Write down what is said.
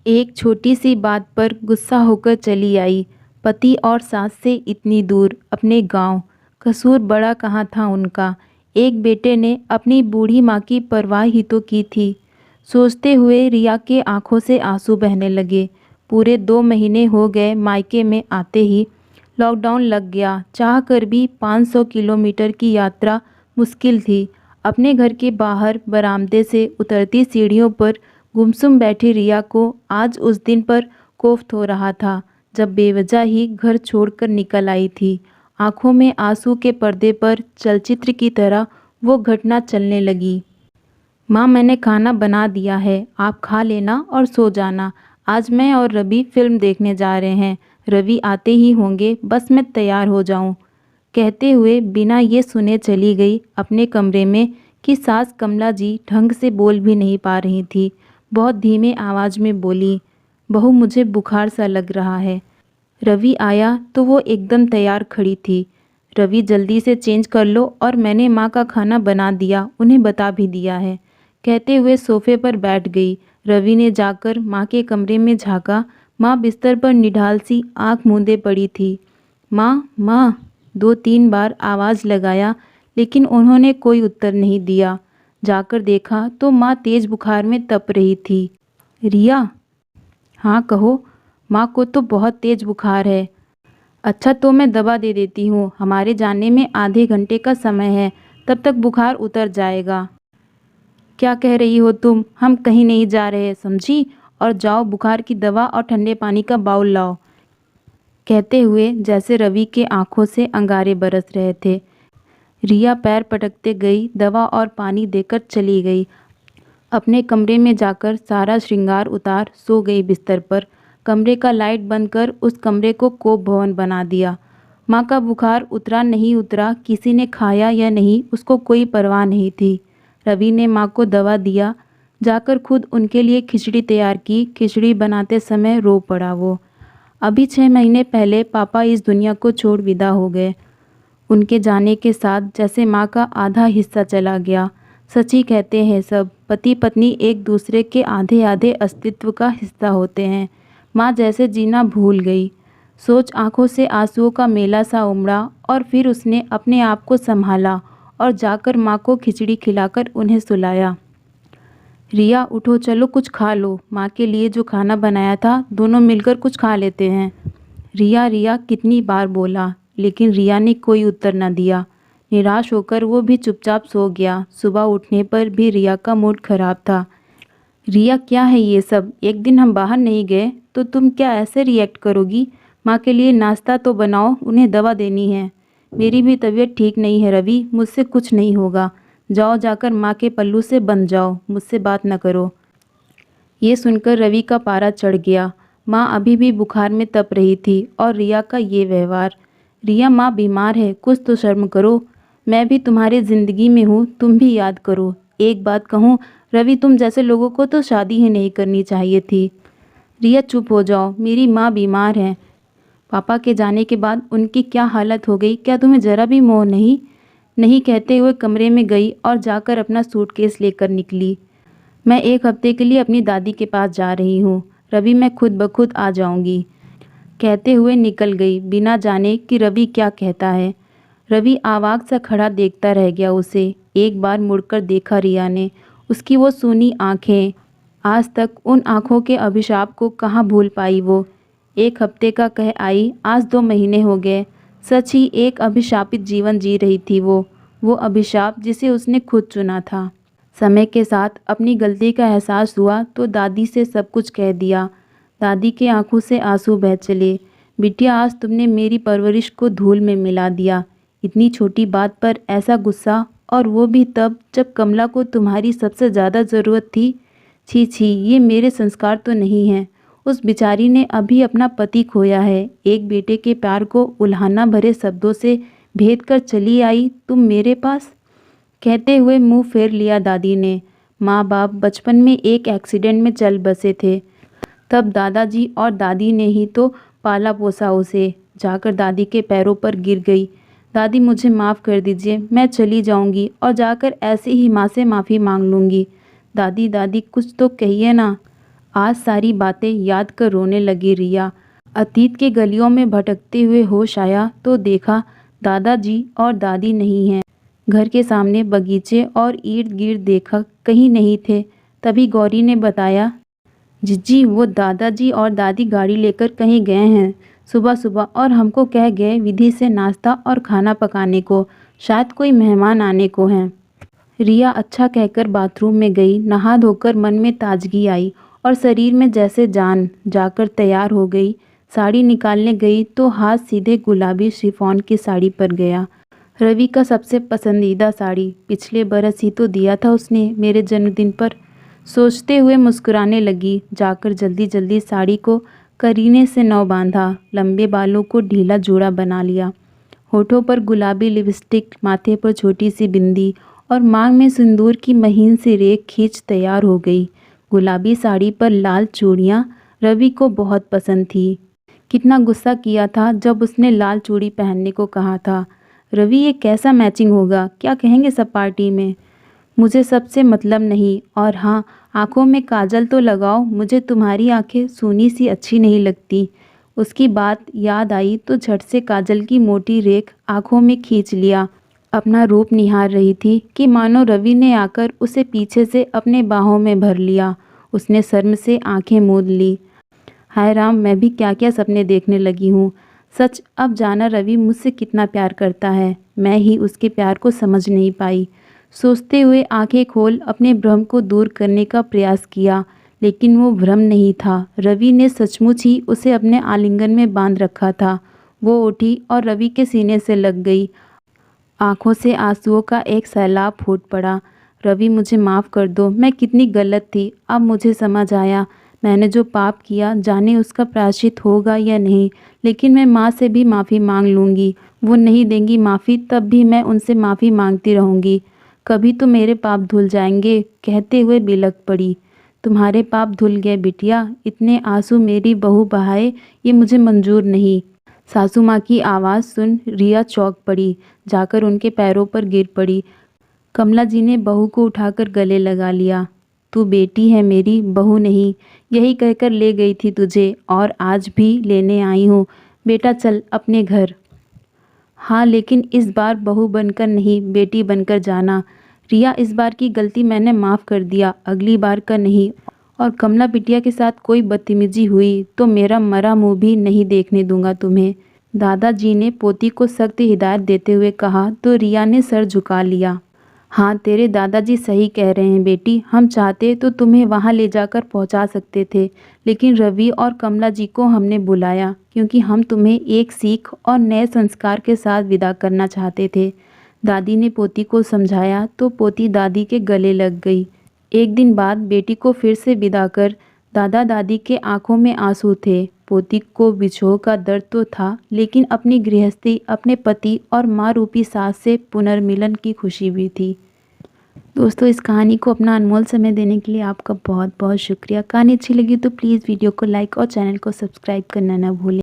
एक छोटी सी बात पर गुस्सा होकर चली आई। पति और सास से इतनी दूर, अपने गांव। कसूर बड़ा कहाँ था उनका। एक बेटे ने अपनी बूढ़ी माँ की परवाह ही तो की थी। सोचते हुए रिया के आंखों से आंसू बहने लगे। पूरे 2 महीने हो गए मायके में आते ही। लॉकडाउन लग गया। चाह कर भी 500 किलोमीटर की यात्रा मुश्किल थी। अपने घर के बाहर बरामदे से उतरती सीढ़ियों पर गुमसुम बैठी रिया को आज उस दिन पर कोफ्त हो रहा था जब बेवजह ही घर छोड़कर निकल आई थी। आंखों में आंसू के पर्दे पर चलचित्र की तरह वो घटना चलने लगी। माँ, मैंने खाना बना दिया है, आप खा लेना और सो जाना। आज मैं और रवि फिल्म देखने जा रहे हैं। रवि आते ही होंगे, बस मैं तैयार हो जाऊं। कहते हुए बिना ये सुने चली गई अपने कमरे में कि सास कमला जी ढंग से बोल भी नहीं पा रही थी। बहुत धीमे आवाज़ में बोली, बहू मुझे बुखार सा लग रहा है। रवि आया तो वो एकदम तैयार खड़ी थी। रवि जल्दी से चेंज कर लो और मैंने माँ का खाना बना दिया, उन्हें बता भी दिया है। कहते हुए सोफे पर बैठ गई। रवि ने जाकर माँ के कमरे में झाँका। माँ बिस्तर पर निढाल सी आँख मूंदे पड़ी थी। माँ माँ, 2-3 बार आवाज़ लगाया लेकिन उन्होंने कोई उत्तर नहीं दिया। जाकर देखा तो माँ तेज बुखार में तप रही थी। रिया। हाँ कहो। माँ को तो बहुत तेज बुखार है। अच्छा तो मैं दवा दे देती हूँ, हमारे जाने में आधे घंटे का समय है, तब तक बुखार उतर जाएगा। क्या कह रही हो तुम? हम कहीं नहीं जा रहे, समझी? और जाओ बुखार की दवा और ठंडे पानी का बाउल लाओ। कहते हुए जैसे रवि के आंखों से अंगारे बरस रहे थे। रिया पैर पटकते गई, दवा और पानी देकर चली गई। अपने कमरे में जाकर सारा श्रृंगार उतार सो गई बिस्तर पर। कमरे का लाइट बंद कर उस कमरे को कोप भवन बना दिया। माँ का बुखार उतरा नहीं उतरा, किसी ने खाया या नहीं, उसको कोई परवाह नहीं थी। रवि ने माँ को दवा दिया, जाकर खुद उनके लिए खिचड़ी तैयार की। खिचड़ी बनाते समय रो पड़ा वो। अभी 6 महीने पहले पापा इस दुनिया को छोड़ विदा हो गए। उनके जाने के साथ जैसे माँ का आधा हिस्सा चला गया। सच ही कहते हैं सब, पति पत्नी एक दूसरे के आधे आधे अस्तित्व का हिस्सा होते हैं। माँ जैसे जीना भूल गई। सोच आंखों से आंसुओं का मेला सा उमड़ा और फिर उसने अपने आप को संभाला और जाकर माँ को खिचड़ी खिलाकर उन्हें सुलाया। रिया उठो, चलो कुछ खा लो। माँ के लिए जो खाना बनाया था, दोनों मिलकर कुछ खा लेते हैं। रिया रिया कितनी बार बोला, लेकिन रिया ने कोई उत्तर न दिया। निराश होकर वो भी चुपचाप सो गया। सुबह उठने पर भी रिया का मूड खराब था। रिया, क्या है ये सब? एक दिन हम बाहर नहीं गए तो तुम क्या ऐसे रिएक्ट करोगी? माँ के लिए नाश्ता तो बनाओ, उन्हें दवा देनी है। मेरी भी तबीयत ठीक नहीं है रवि, मुझसे कुछ नहीं होगा। जाओ, जाकर माँ के पल्लू से बंध जाओ, मुझसे बात न करो। ये सुनकर रवि का पारा चढ़ गया। माँ अभी भी बुखार में तप रही थी और रिया का ये व्यवहार। रिया, माँ बीमार है, कुछ तो शर्म करो। मैं भी तुम्हारी ज़िंदगी में हूँ, तुम भी याद करो। एक बात कहूँ रवि, तुम जैसे लोगों को तो शादी ही नहीं करनी चाहिए थी। रिया चुप हो जाओ, मेरी माँ बीमार है। पापा के जाने के बाद उनकी क्या हालत हो गई, क्या तुम्हें ज़रा भी मोह नहीं? नहीं कहते हुए कमरे में गई और जाकर अपना सूटकेस लेकर निकली। मैं 1 हफ्ते के लिए अपनी दादी के पास जा रही हूँ रवि, मैं खुद ब खुद आ जाऊँगी। कहते हुए निकल गई, बिना जाने कि रवि क्या कहता है। रवि आवाक सा खड़ा देखता रह गया उसे। एक बार मुड़कर देखा रिया ने, उसकी वो सूनी आँखें। आज तक उन आँखों के अभिशाप को कहाँ भूल पाई वो। 1 हफ्ते का कह आई, आज 2 महीने हो गए। सच ही एक अभिशापित जीवन जी रही थी वो अभिशाप जिसे उसने खुद चुना था। समय के साथ अपनी गलती का एहसास हुआ तो दादी से सब कुछ कह दिया। दादी के आंखों से आंसू बह चले। बिटिया, आज तुमने मेरी परवरिश को धूल में मिला दिया। इतनी छोटी बात पर ऐसा गुस्सा, और वो भी तब जब कमला को तुम्हारी सबसे ज़्यादा ज़रूरत थी। छी छी, ये मेरे संस्कार तो नहीं हैं। उस बिचारी ने अभी अपना पति खोया है। एक बेटे के प्यार को उल्हाना भरे शब्दों से भेद कर चली आई तुम मेरे पास। कहते हुए मुंह फेर लिया दादी ने। माँ बाप बचपन में एक एक्सीडेंट में चल बसे थे। तब दादाजी और दादी ने ही तो पाला पोसा उसे। जाकर दादी के पैरों पर गिर गई। दादी, मुझे माफ़ कर दीजिए, मैं चली जाऊंगी और जाकर ऐसे ही माँ से माफ़ी मांग लूँगी। दादी दादी, कुछ तो कहिए ना। आज सारी बातें याद कर रोने लगी रिया। अतीत के गलियों में भटकते हुए होश आया तो देखा दादाजी और दादी नहीं हैं। घर के सामने बगीचे और इर्द गिर्द देखा कहीं नहीं थे। तभी गौरी ने बताया, जीजी वो दादाजी और दादी गाड़ी लेकर कहीं गए हैं सुबह सुबह और हमको कह गए विधि से नाश्ता और खाना पकाने को, शायद कोई मेहमान आने को हैं। रिया अच्छा कहकर बाथरूम में गई। नहा धोकर मन में ताजगी आई और शरीर में जैसे जान जाकर तैयार हो गई। साड़ी निकालने गई तो हाथ सीधे गुलाबी शिफॉन की साड़ी पर गया। रवि का सबसे पसंदीदा साड़ी, पिछले बरस ही तो दिया था उसने मेरे जन्मदिन पर। सोचते हुए मुस्कुराने लगी। जाकर जल्दी जल्दी साड़ी को करीने से नौ बांधा, लंबे बालों को ढीला जूड़ा बना लिया। होठों पर गुलाबी लिपस्टिक, माथे पर छोटी सी बिंदी और मांग में सिंदूर की महीन सी रेख खींच तैयार हो गई। गुलाबी साड़ी पर लाल चूड़ियाँ रवि को बहुत पसंद थी। कितना गुस्सा किया था जब उसने लाल चूड़ी पहनने को कहा था। रवि ये कैसा मैचिंग होगा, क्या कहेंगे सब पार्टी में। मुझे सबसे मतलब नहीं, और हाँ आँखों में काजल तो लगाओ, मुझे तुम्हारी आँखें सूनी सी अच्छी नहीं लगती। उसकी बात याद आई तो झट से काजल की मोटी रेख आँखों में खींच लिया। अपना रूप निहार रही थी कि मानो रवि ने आकर उसे पीछे से अपने बाहों में भर लिया। उसने शर्म से आंखें मूंद ली। हाय राम, मैं भी क्या क्या सपने देखने लगी हूँ। सच अब जाना रवि मुझसे कितना प्यार करता है, मैं ही उसके प्यार को समझ नहीं पाई। सोचते हुए आंखें खोल अपने भ्रम को दूर करने का प्रयास किया, लेकिन वो भ्रम नहीं था। रवि ने सचमुच ही उसे अपने आलिंगन में बांध रखा था। वो उठी और रवि के सीने से लग गई। आंखों से आंसुओं का एक सैलाब फूट पड़ा। रवि मुझे माफ़ कर दो, मैं कितनी गलत थी। अब मुझे समझ आया मैंने जो पाप किया, जाने उसका प्रायश्चित होगा या नहीं, लेकिन मैं माँ से भी माफ़ी मांग लूँगी। वो नहीं देंगी माफ़ी तब भी मैं उनसे माफ़ी मांगती रहूँगी। कभी तो मेरे पाप धुल जाएंगे। कहते हुए बिलख पड़ी। तुम्हारे पाप धुल गए बिटिया, इतने आंसू मेरी बहू बहाए ये मुझे मंजूर नहीं। सासू माँ की आवाज़ सुन रिया चौंक पड़ी, जाकर उनके पैरों पर गिर पड़ी। कमला जी ने बहू को उठाकर गले लगा लिया। तू बेटी है मेरी, बहू नहीं, यही कहकर ले गई थी तुझे और आज भी लेने आई हूँ। बेटा चल अपने घर। हाँ लेकिन इस बार बहू बनकर नहीं, बेटी बनकर जाना। रिया इस बार की गलती मैंने माफ़ कर दिया, अगली बार का नहीं। और कमला बिटिया के साथ कोई बदतमीजी हुई तो मेरा मरा मुंह भी नहीं देखने दूंगा तुम्हें। दादाजी ने पोती को सख्त हिदायत देते हुए कहा तो रिया ने सर झुका लिया। हाँ तेरे दादाजी सही कह रहे हैं बेटी, हम चाहते तो तुम्हें वहाँ ले जाकर पहुँचा सकते थे, लेकिन रवि और कमला जी को हमने बुलाया क्योंकि हम तुम्हें एक सीख और नए संस्कार के साथ विदा करना चाहते थे। दादी ने पोती को समझाया तो पोती दादी के गले लग गई। एक दिन बाद बेटी को फिर से विदा कर दादा दादी के आंखों में आंसू थे। पोती को विछोह का दर्द तो था, लेकिन अपनी गृहस्थी, अपने पति और माँ रूपी सास से पुनर्मिलन की खुशी भी थी। दोस्तों इस कहानी को अपना अनमोल समय देने के लिए आपका बहुत बहुत शुक्रिया। कहानी अच्छी लगी तो प्लीज़ वीडियो को लाइक और चैनल को सब्सक्राइब करना ना भूलें।